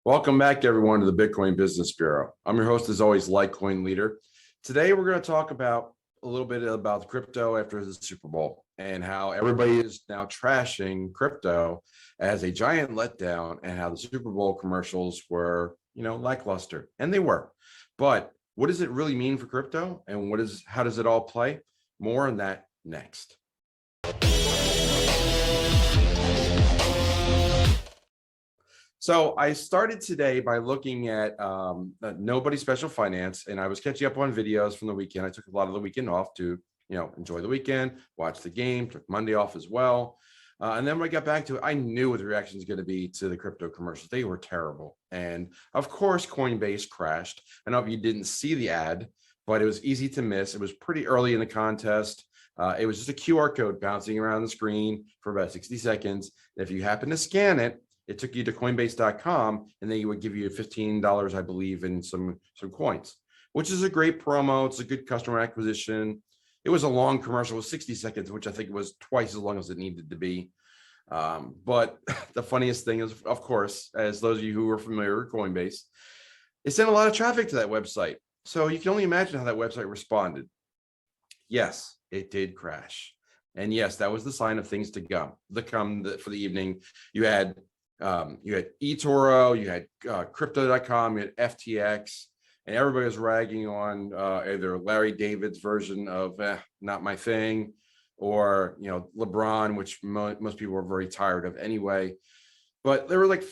Welcome back, everyone, to the Bitcoin Business Bureau. I'm your host, as always, LitecoinLeader. Today, we're going to talk about a little bit about crypto after the Super Bowl and how everybody is now trashing crypto as a giant letdown, and how the Super Bowl commercials were, lackluster, and they were. But what does it really mean for crypto, and how does it all play? More on that next. So I started today by looking at Nobody Special Finance, and I was catching up on videos from the weekend. I took a lot of the weekend off to, enjoy the weekend, watch the game, took Monday off as well. And then when I got back to it, I knew what the reaction was going to be to the crypto commercials. They were terrible. And of course, Coinbase crashed. I know if you didn't see the ad, but it was easy to miss. It was pretty early in the contest. It was just a QR code bouncing around the screen for about 60 seconds. If you happen to scan it, it took you to Coinbase.com, and then you would give you $15, I believe, in some coins, which is a great promo. It's a good customer acquisition. It was a long commercial with 60 seconds, which I think was twice as long as it needed to be. But the funniest thing is, of course, as those of you who are familiar with Coinbase, it sent a lot of traffic to that website. So you can only imagine how that website responded. Yes, it did crash. And yes, that was the sign of things to come. For the evening. You had eToro, you had Crypto.com, you had FTX, and everybody was ragging on either Larry David's version of not my thing, or LeBron, which most people were very tired of anyway. But there were like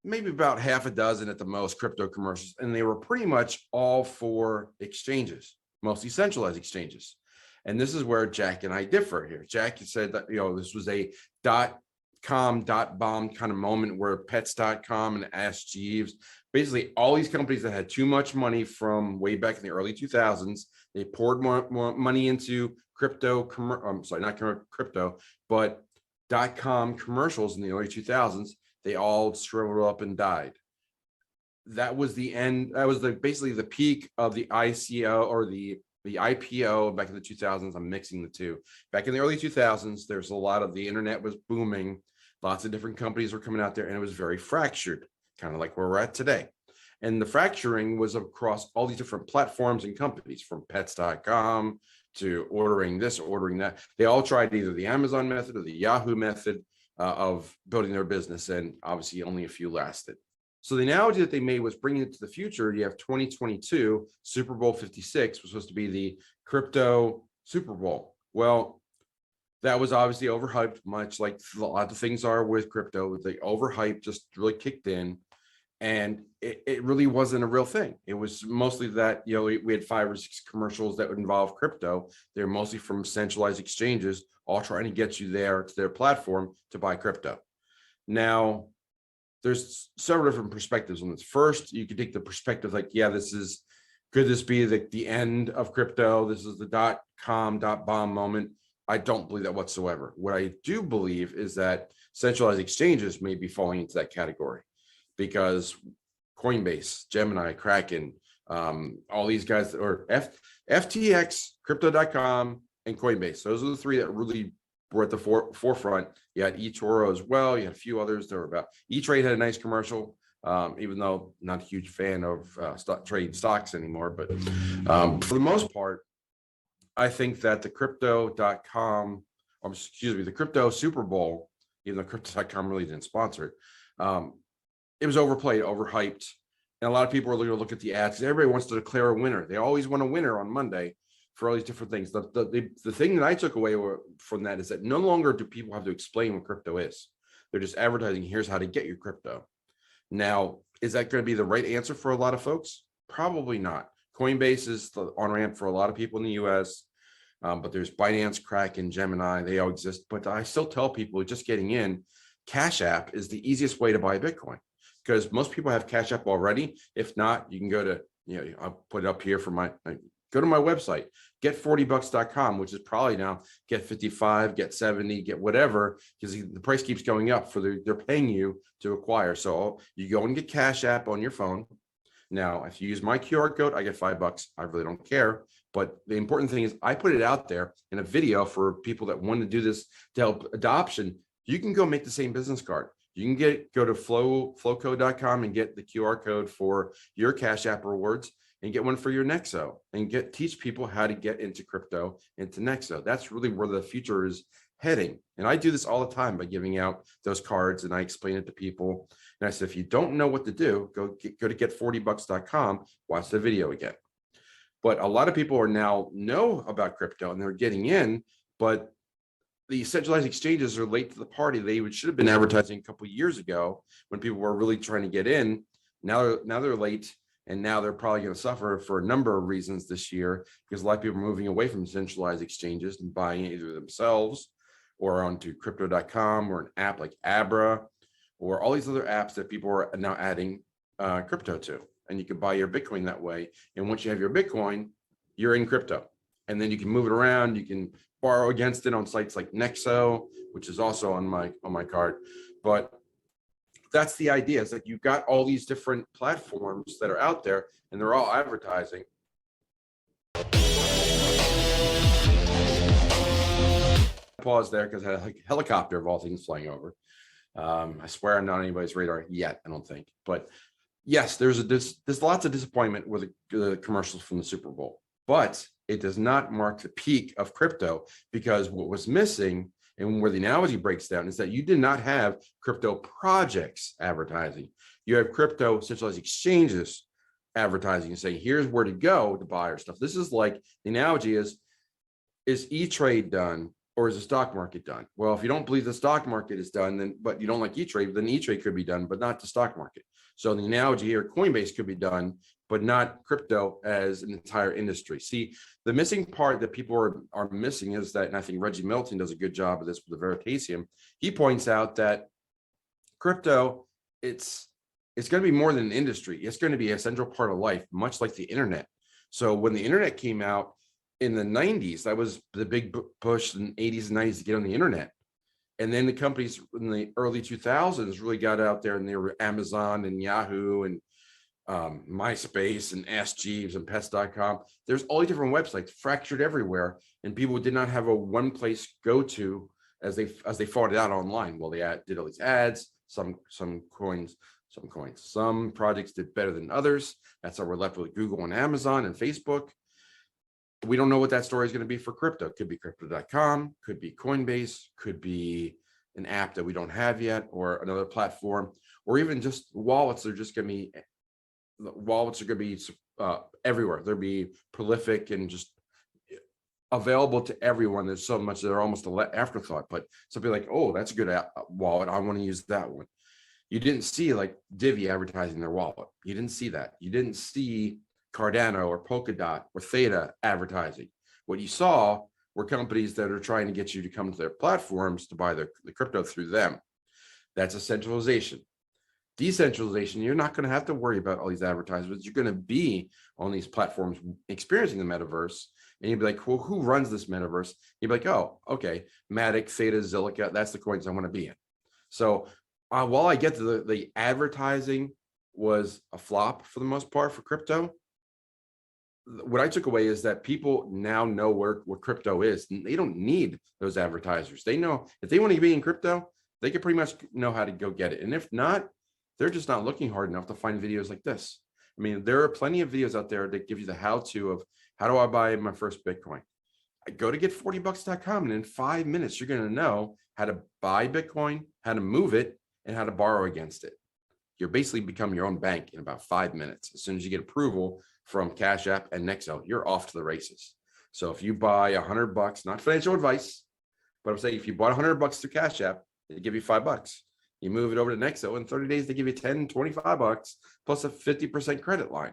maybe about half a dozen at the most crypto commercials, and they were pretty much all for exchanges, mostly centralized exchanges. And this is where Jack and I differ here. Jack said that this was a .com.bomb kind of moment where Pets.com and Ask Jeeves, basically all these companies that had too much money from way back in the early 2000s, they poured more money into crypto. I'm sorry, not crypto, but .com commercials in the early 2000s. They all shriveled up and died. That was the end. That was basically the peak of the ICO or the IPO back in the 2000s. I'm mixing the two. Back in the early 2000s, there's a lot of the internet was booming. Lots of different companies were coming out there, and it was very fractured, kind of like where we're at today. And the fracturing was across all these different platforms and companies, from Pets.com to ordering this, ordering that. They all tried either the Amazon method or the Yahoo method of building their business, and obviously only a few lasted. So the analogy that they made was bringing it to the future. You have 2022, Super Bowl 56 was supposed to be the crypto Super Bowl. Well, that was obviously overhyped, much like a lot of things are with crypto. The overhype just really kicked in, and it really wasn't a real thing. It was mostly that, we had 5 or 6 commercials that would involve crypto. They're mostly from centralized exchanges, all trying to get you there to their platform to buy crypto. Now, there's several different perspectives on this. First, you could take the perspective like, could this be the end of crypto? This is the .com.bomb moment. I don't believe that whatsoever. What I do believe is that centralized exchanges may be falling into that category, because Coinbase, Gemini, Kraken, all these guys, or FTX, Crypto.com, and Coinbase. Those are the 3 that really were at the forefront. You had eToro as well. You had a few others. There were about E-Trade had a nice commercial, even though I'm not a huge fan of trade stocks anymore. But for the most part, I think that the Crypto.com, the crypto Super Bowl, even though Crypto.com really didn't sponsor it, it was overplayed, overhyped. And a lot of people are going to look at the ads. Everybody wants to declare a winner. They always want a winner on Monday for all these different things. The thing that I took away from that is that no longer do people have to explain what crypto is. They're just advertising, here's how to get your crypto. Now, is that going to be the right answer for a lot of folks? Probably not. Coinbase is the on-ramp for a lot of people in the US, but there's Binance, Kraken, Gemini, they all exist. But I still tell people just getting in, Cash App is the easiest way to buy Bitcoin, because most people have Cash App already. If not, you can go to, I'll put it up here for go to my website, get40bucks.com, which is probably now get 55, get 70, get whatever, because the price keeps going up they're paying you to acquire. So you go and get Cash App on your phone. Now, if you use my QR code, I get $5. I really don't care. But the important thing is I put it out there in a video for people that want to do this to help adoption. You can go make the same business card. You can go to flowco.com and get the QR code for your Cash App rewards, and get one for your Nexo, and teach people how to get into crypto, into Nexo. That's really where the future is heading. And I do this all the time by giving out those cards, and I explain it to people. And I said, if you don't know what to do, go to get40bucks.com, watch the video again. But a lot of people are now know about crypto and they're getting in, but the centralized exchanges are late to the party. They should have been advertising a couple of years ago when people were really trying to get in. Now they're late, and now they're probably going to suffer for a number of reasons this year, because a lot of people are moving away from centralized exchanges and buying it either themselves or onto crypto.com or an app like Abra or all these other apps that people are now adding crypto to. And you can buy your Bitcoin that way. And once you have your Bitcoin, you're in crypto. And then you can move it around. You can borrow against it on sites like Nexo, which is also on my card. But that's the idea, is that you've got all these different platforms that are out there and they're all advertising. Pause there because I had a helicopter of all things flying over. I swear I'm not on anybody's radar yet, I don't think. But yes, there's lots of disappointment with the commercials from the Super Bowl, but it does not mark the peak of crypto, because what was missing, and where the analogy breaks down, is that you did not have crypto projects advertising. You have crypto centralized exchanges advertising and saying, here's where to go to buy our stuff. This is like, the analogy is E-Trade done, or is the stock market done? Well, if you don't believe the stock market is done, but you don't like E-Trade, then E-Trade could be done, but not the stock market. So the analogy here, Coinbase could be done, but not crypto as an entire industry. See, the missing part that people are missing is that, and I think Reggie Milton does a good job of this with the Veritasium. He points out that crypto, it's going to be more than an industry. It's going to be a central part of life, much like the internet. So when the internet came out in the 90s, that was the big push in the 80s and 90s to get on the internet. And then the companies in the early 2000s really got out there, and they were Amazon and Yahoo and MySpace and Ask Jeeves and Pets.com. There's all these different websites fractured everywhere, and people did not have a one place go to as they fought it out online. Well, they did all these ads. Some projects did better than others. That's how we're left with Google and Amazon and Facebook. We don't know what that story is going to be for crypto. It could be crypto.com, could be Coinbase, could be an app that we don't have yet, or another platform, or even just wallets. Are just going to be everywhere. They'll be prolific and just available to everyone. There's so much, they're almost an afterthought, but something like, oh, that's a good wallet, I want to use that one. You didn't see like Divi advertising their wallet. You didn't see that. You didn't see Cardano or Polkadot or Theta advertising. What you saw were companies that are trying to get you to come to their platforms to buy the crypto through them. That's a centralization. Decentralization, you're not going to have to worry about all these advertisements. You're going to be on these platforms experiencing the metaverse, and you'd be like, well, who runs this metaverse? You'd be like, oh, okay, Matic, Theta, Zilliqa, that's the coins I want to be in. So while I get to the advertising was a flop for the most part for crypto, what I took away is that people now know what crypto is, and they don't need those advertisers. They know if they want to be in crypto, they can pretty much know how to go get it. And if not, they're just not looking hard enough to find videos like this. I mean, there are plenty of videos out there that give you the how-to of how do I buy my first Bitcoin. I go to get40bucks.com, and in 5 minutes, you're going to know how to buy Bitcoin, how to move it, and how to borrow against it. You're basically become your own bank in about 5 minutes. As soon as you get approval from Cash App and Nexo, you're off to the races. So if you buy $100, not financial advice, but I'm saying if you bought $100 through Cash App, they give you $5. You move it over to Nexo, in 30 days, they give you 10, $25 plus a 50% credit line.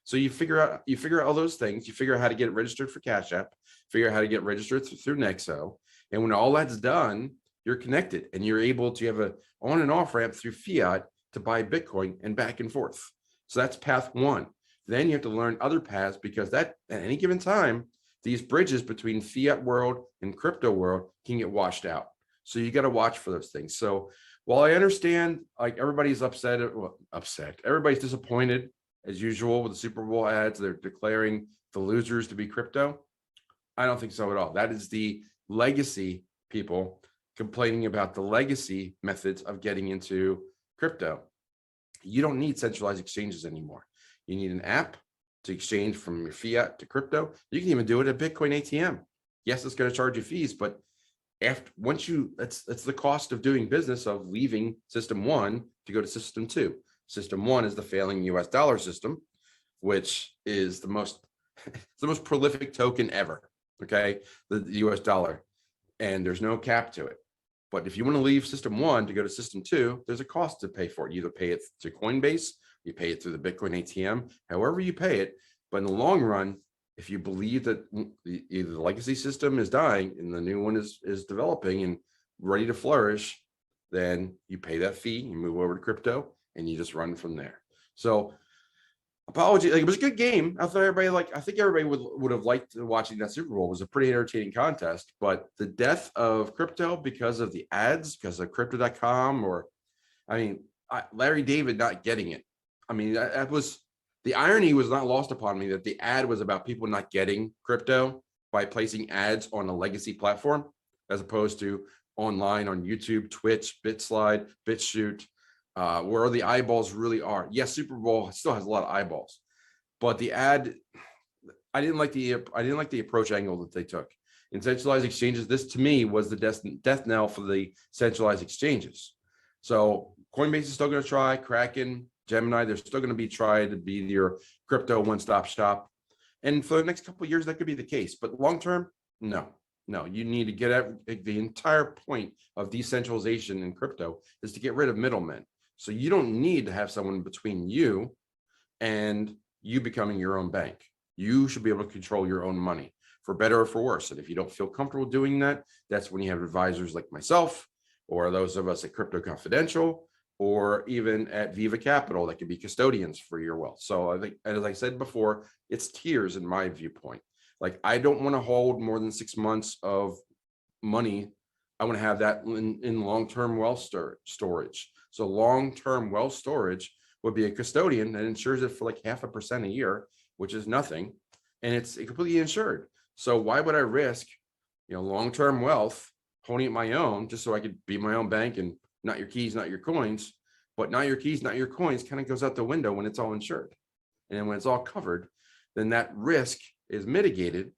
So you figure out all those things. You figure out how to get it registered for Cash App, figure out how to get registered through Nexo. And when all that's done, you're connected and you're able to have a on and off ramp through fiat to buy Bitcoin and back and forth. So that's path one. Then you have to learn other paths, because that at any given time, these bridges between fiat world and crypto world can get washed out. So you got to watch for those things. So while I understand, like, everybody's everybody's disappointed as usual with the Super Bowl ads, they're declaring the losers to be crypto. I don't think so at all. That is the legacy, people, complaining about the legacy methods of getting into crypto. You don't need centralized exchanges anymore. You need an app to exchange from your fiat to crypto. You can even do it at Bitcoin ATM. Yes, it's going to charge you fees, but that's the cost of doing business, of leaving system 1 to go to system 2. System 1 is the failing US dollar system, which is the most prolific token ever. Okay, the US dollar, and there's no cap to it. But if you want to leave system 1 to go to system 2, there's a cost to pay for it. You either pay it to Coinbase, you pay it through the Bitcoin ATM, however you pay it. But in the long run, if you believe that either the legacy system is dying and the new one is developing and ready to flourish, then you pay that fee, you move over to crypto, and you just run from there. So apology, like, it was a good game. I think everybody would have liked watching that Super Bowl. It was a pretty entertaining contest, but the death of crypto because of the ads, because of crypto.com, Larry David not getting it. I mean, that was, the irony was not lost upon me that the ad was about people not getting crypto by placing ads on a legacy platform, as opposed to online on YouTube, Twitch, BitSlide, BitChute, where the eyeballs really are. Yes, Super Bowl still has a lot of eyeballs, but the ad, I didn't like the approach angle that they took. In centralized exchanges, this to me was the death knell for the centralized exchanges. So Coinbase is still going to try, Kraken, Gemini, they're still going to be trying to be your crypto one-stop shop. And for the next couple of years, that could be the case. But long-term, no, you need to get at the entire point of decentralization in crypto is to get rid of middlemen. So you don't need to have someone between you and you becoming your own bank. You should be able to control your own money, for better or for worse. And if you don't feel comfortable doing that, that's when you have advisors like myself, or those of us at CryptoConfidential, or even at Viva Capital that could be custodians for your wealth. So I think, as I said before, it's tiers in my viewpoint. Like, I don't want to hold more than 6 months of money. I want to have that in long-term wealth storage. So long-term wealth storage would be a custodian that insures it for like 0.5% a year, which is nothing, and it's completely insured. So why would I risk, long-term wealth, holding it my own, just so I could be my own bank and not your keys, not your coins? But not your keys, not your coins kind of goes out the window when it's all insured. And then when it's all covered, then that risk is mitigated,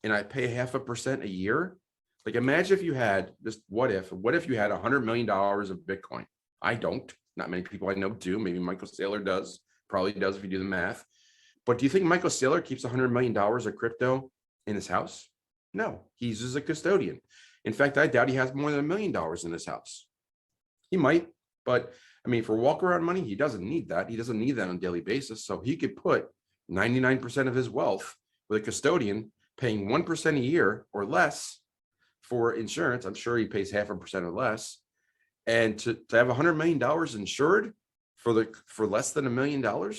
and I pay 0.5% a year. Like, imagine if you had this, what if you had $100 million of Bitcoin? I don't. Not many people I know do. Maybe Michael Saylor does. Probably does if you do the math. But do you think Michael Saylor keeps $100 million of crypto in his house? No, he's just a custodian. In fact, I doubt he has more than $1 million in his house. He might, but I mean, for walk around money, he doesn't need that. He doesn't need that on a daily basis. So he could put 99% of his wealth with a custodian paying 1% a year or less for insurance. I'm sure he pays 0.5% or less. And to have $100 million insured for less than $1 million,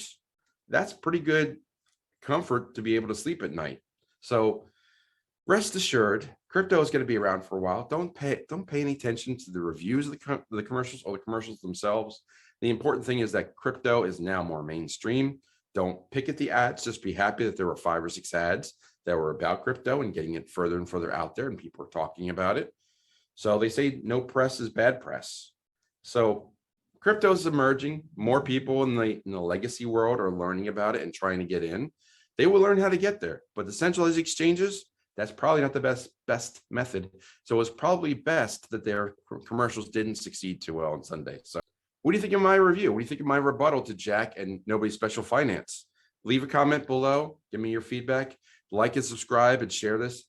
that's pretty good comfort to be able to sleep at night. So rest assured, crypto is going to be around for a while. Don't pay any attention to the reviews of the commercials or the commercials themselves. The important thing is that crypto is now more mainstream. Don't pick at the ads. Just be happy that there were 5 or 6 ads that were about crypto and getting it further and further out there, and people are talking about it. So they say no press is bad press. So crypto is emerging. More people in the legacy world are learning about it and trying to get in. They will learn how to get there. But the centralized exchanges, that's probably not the best method. So it's probably best that their commercials didn't succeed too well on Sunday. So what do you think of my review? What do you think of my rebuttal to Jack and Nobody Special Finance? Leave a comment below. Give me your feedback. Like and subscribe and share this.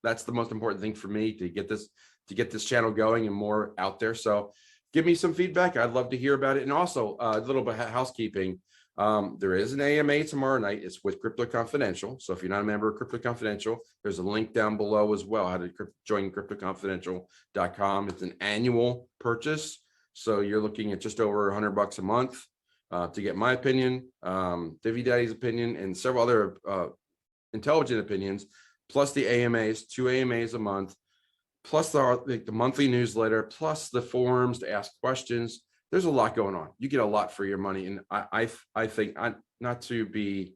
That's the most important thing for me, to get this channel going and more out there. So give me some feedback. I'd love to hear about it. And also a little bit of housekeeping. There is an AMA tomorrow night. It's with CryptoConfidential. So if you're not a member of CryptoConfidential, there's a link down below as well, how to join CryptoConfidential.com. It's an annual purchase. So you're looking at just over $100 a month to get my opinion, Divi Daddy's opinion, and several other intelligent opinions, plus the AMAs, 2 AMAs a month, plus the monthly newsletter, plus the forums to ask questions. There's a lot going on. You get a lot for your money. And I think, not to be,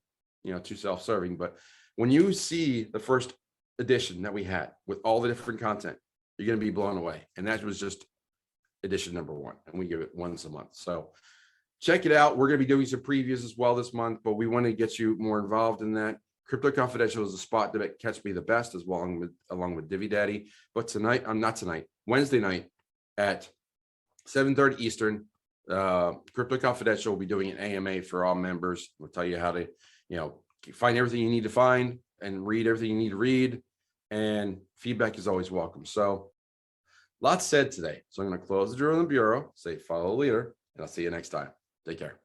too self-serving, but when you see the first edition that we had with all the different content, you're going to be blown away. And that was just edition number 1. And we give it once a month. So check it out. We're going to be doing some previews as well this month, but we want to get you more involved in that. Crypto Confidential is a spot to catch me the best, as well along with Divvy Daddy. But Wednesday night at 7:30 Eastern, Crypto Confidential will be doing an AMA for all members. We'll tell you how to, find everything you need to find and read everything you need to read. And feedback is always welcome. So lots said today. So I'm going to close the drill in the bureau, say follow the leader, and I'll see you next time. Take care.